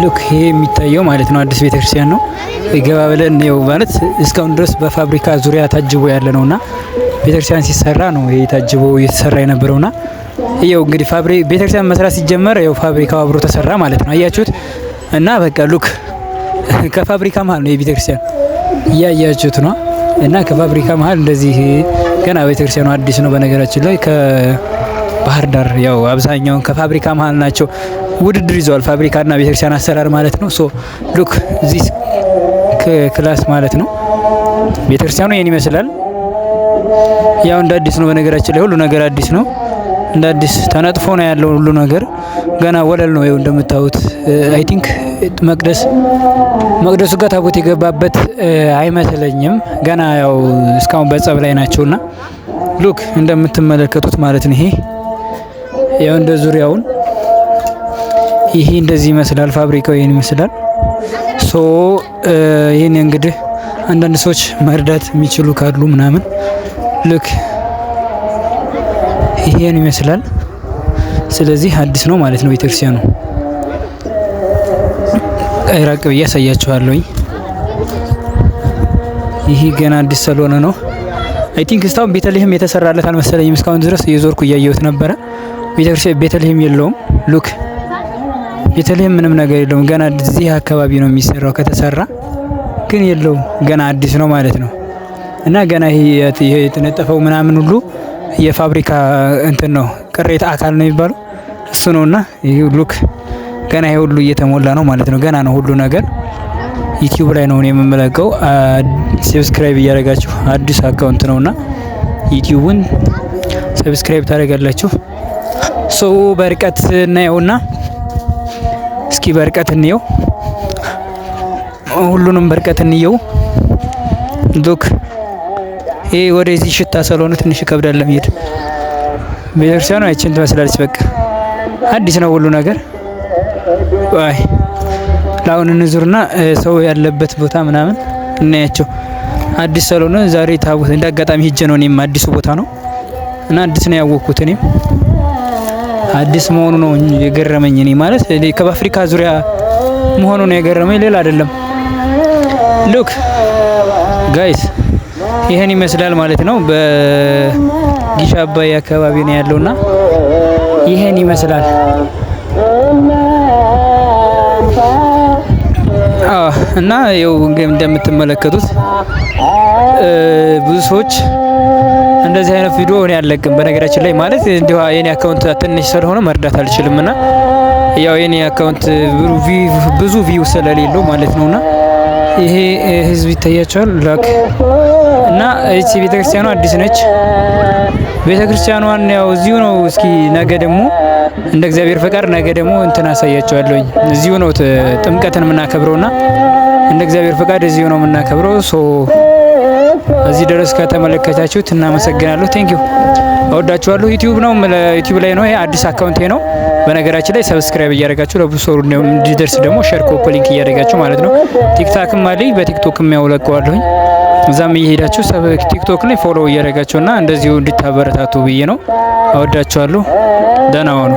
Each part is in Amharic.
ሉክ ይሄ የሚታየው ማለት ነው አዲስ ቤተክርስቲያን ነው። ገባ ብለን ነው ማለት እስካሁን ድረስ በፋብሪካ ዙሪያ ታጅቦ ያለ ነውና ቤተክርስቲያን ሲሰራ ነው ይሄ ታጅቦ እየተሰራ የነበረውና ይሄው እንግዲህ ቤተክርስቲያን መስራት ሲጀመር ያው ፋብሪካው አብሮ ተሰራ ማለት ነው። አያችሁት? እና በቃ ሉክ ከፋብሪካ መሀል ነው የቤተክርስቲያን እያያችሁት ነው። እና ከፋብሪካ መሀል እንደዚህ ገና ቤተክርስቲያኑ አዲስ ነው። በነገራችን ላይ ከባህር ዳር ያው አብዛኛውን ከፋብሪካ መሀል ናቸው። ውድድር ይዘዋል ፋብሪካና ቤተክርስቲያን አሰራር ማለት ነው። ሶ ሉክ ዚስ ክላስ ማለት ነው። ቤተክርስቲያኑ ይሄን ይመስላል። ያው እንደ አዲስ ነው። በነገራችን ላይ ሁሉ ነገር አዲስ ነው። እንደ አዲስ ተነጥፎ ነው ያለው ሁሉ ነገር። ገና ወለል ነው ይኸው እንደምታዩት። አይ ቲንክ መቅደሱ ጋር ታቦት የገባበት አይመስለኝም። ገና ያው እስካሁን በጸብ ላይ ናቸውና ሉክ እንደምትመለከቱት ማለት ነው። ይሄ ያው እንደ ዙሪያውን ይሄ እንደዚህ ይመስላል። ፋብሪካው ይሄን ይመስላል። ሶ ይሄን እንግዲህ አንዳንድ ሰዎች መርዳት የሚችሉ ካሉ ምናምን ልክ ይሄን ይመስላል። ስለዚህ አዲስ ነው ማለት ነው ቤተክርስቲያኑ። ራቅ ብዬ ያሳያችኋለሁኝ። ይሄ ገና አዲስ ስለሆነ ነው። አይ ቲንክ እስካሁን ቤተልሔም የተሰራለት አልመሰለኝም። እስካሁን ድረስ እየዞርኩ እያየሁት ነበረ። ቤተክርስቲያን ቤተልሔም የለውም። ሉክ ቤተልሔም ምንም ነገር የለውም። ገና እዚህ አካባቢ ነው የሚሰራው። ከተሰራ ግን የለውም። ገና አዲስ ነው ማለት ነው። እና ገና ይሄ የተነጠፈው ምናምን ሁሉ የፋብሪካ እንትን ነው፣ ቅሬታ አካል ነው የሚባለው እሱ ነውና ይሄ ሉክ ገና ይሄ ሁሉ እየተሞላ ነው ማለት ነው። ገና ነው ሁሉ ነገር። ዩቲዩብ ላይ ነው የምመለከው። ሰብስክራይብ እያደረጋችሁ አዲስ አካውንት ነውና ዩቲዩብን ሰብስክራይብ ታደርጋላችሁ። ሶ በርቀት እናየውና እስኪ በርቀት እንየው፣ ሁሉንም በርቀት እንየው። ሉክ ይሄ ወደዚህ ሽታ ስለሆነ ትንሽ ይከብዳል ለመሄድ። ቤተክርስቲያኑ አይችን ትመስላለች። በቃ አዲስ ነው ሁሉ ነገር። አይ ላውን እንዙርና ሰው ያለበት ቦታ ምናምን እናያቸው። አዲስ ስለሆነ ዛሬ ታቦት እንዳጋጣሚ ሄጄ ነው። እኔም አዲሱ ቦታ ነው እና አዲስ ነው ያወቅኩት። እኔም አዲስ መሆኑ ነው የገረመኝ። እኔ ማለት ከአፍሪካ ዙሪያ መሆኑ ነው የገረመኝ፣ ሌላ አይደለም። ሉክ ጋይስ ይሄን ይመስላል ማለት ነው። በጊሻ አባይ አካባቢ ነው ያለውና ይሄን ይመስላል። እና ያው እንደምትመለከቱት ብዙ ሰዎች እንደዚህ አይነት ቪዲዮ እኔ አልለቅም በነገራችን ላይ ማለት እንዲሁ የኔ አካውንት ትንሽ ስለሆነ መርዳት አልችልምና ያው የኔ አካውንት ብዙ ቪው ስለሌለው ማለት ነውና ይሄ ህዝብ ይታያቸዋል ላክ እና እቺ ቤተክርስቲያኗ አዲስ ነች። ቤተክርስቲያኗን ያው እዚሁ ነው። እስኪ ነገ ደግሞ እንደ እግዚአብሔር ፈቃድ ነገ ደግሞ እንትን አሳያቸዋለሁኝ። እዚሁ ነው ጥምቀትን የምናከብረውና እንደ እግዚአብሔር ፈቃድ እዚሁ ነው የምናከብረው። ሶ እዚህ ድረስ ከተመለከታችሁት እናመሰግናለሁ። ቴንኪው እወዳችኋለሁ። ዩቲዩብ ነው ዩቲዩብ ላይ ነው። ይሄ አዲስ አካውንቴ ነው። በነገራችን ላይ ሰብስክራይብ እያደረጋችሁ ለብዙ ሰው እንዲደርስ ደግሞ ሼር ኮፒ ሊንክ እያደረጋችሁ ማለት ነው። ቲክታክም አለኝ፣ በቲክቶክም ያውለቀዋለሁኝ። እዛም እየሄዳችሁ ቲክቶክ ላይ ፎሎ እያደረጋችሁና እንደዚሁ እንድታበረታቱ ብዬ ነው። እወዳችኋለሁ። ደህና ሁኑ።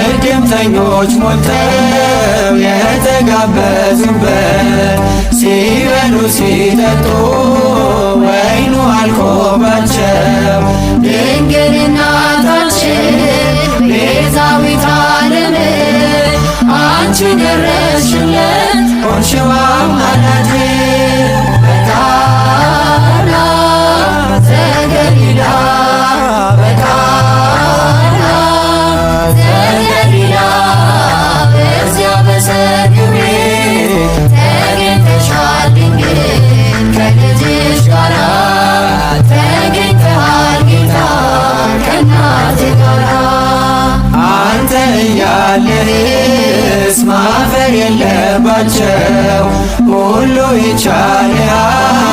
እድምተኞች ሞልተው የተጋበዙበት ሲበሉ ሲጠጡ ወይኑ አልቆባቸው ድንግል እናታችን ቤዛዊተ ዓለም አንቺ ደረስሽልን ሆንሽው አማላጅ በቃና ዘገሊላ ያለህስ ማፈር የለባቸው ሁሉ ይቻላል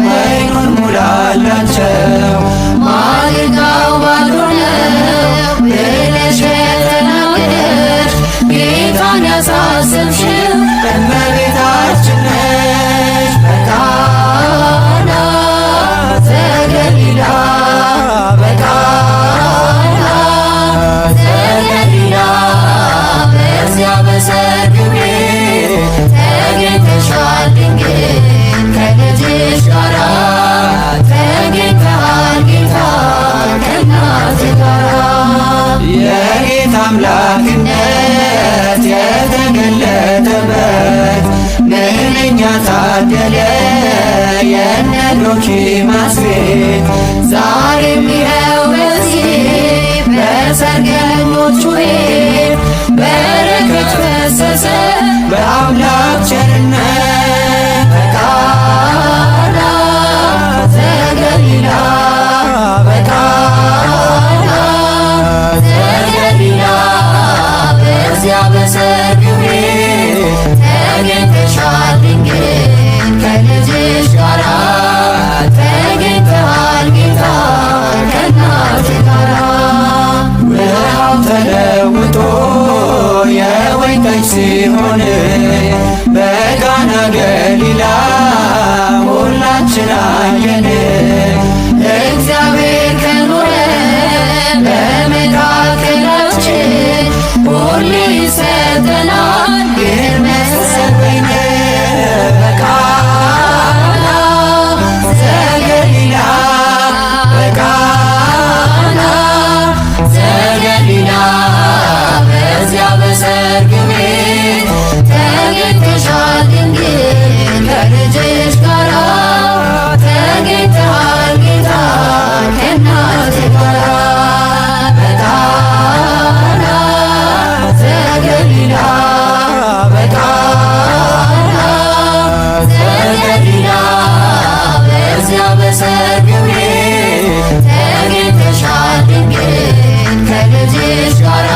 ወይኑን ሙላላቸው በዘኪማስ ቤት ዛሬም ይኸው በዚህ በሰርገኞቹ ቤት በረከት ፈሰሰ በአምላክ ቸርነት በቃና ዘገሊላ በቃና ዘገሊላ በዚያ በሰርግ ቤት ተገኝተሻል ድንግል ከልጅሽ ጋራ ተገኝተሃል ጌታ ከእናትህ ጋራ ውሃው ተለውጦ የወይን ጠጅ ሲሆን በቃና ገሊላ ሁላችን አየን። እግዚአብሔር ከኖረ በመካከላችን ሁሌ ይሰጠናል ይህን መሰጠኝ በቃና ዘገሊላ በቃና ዘገሊላ በዚያ በሰርግ ቤት ተገኝተሻል ድንግል ከልጅሽ ጋራ ተገኝተሃል ጌታ ከእናትህ ጋራ በቃና ዘገሊላ በቃና ዘገሊላ በዚያ በሰርግ ቤት ተገኝተሻል ድንግል ከልጅሽ ጋራ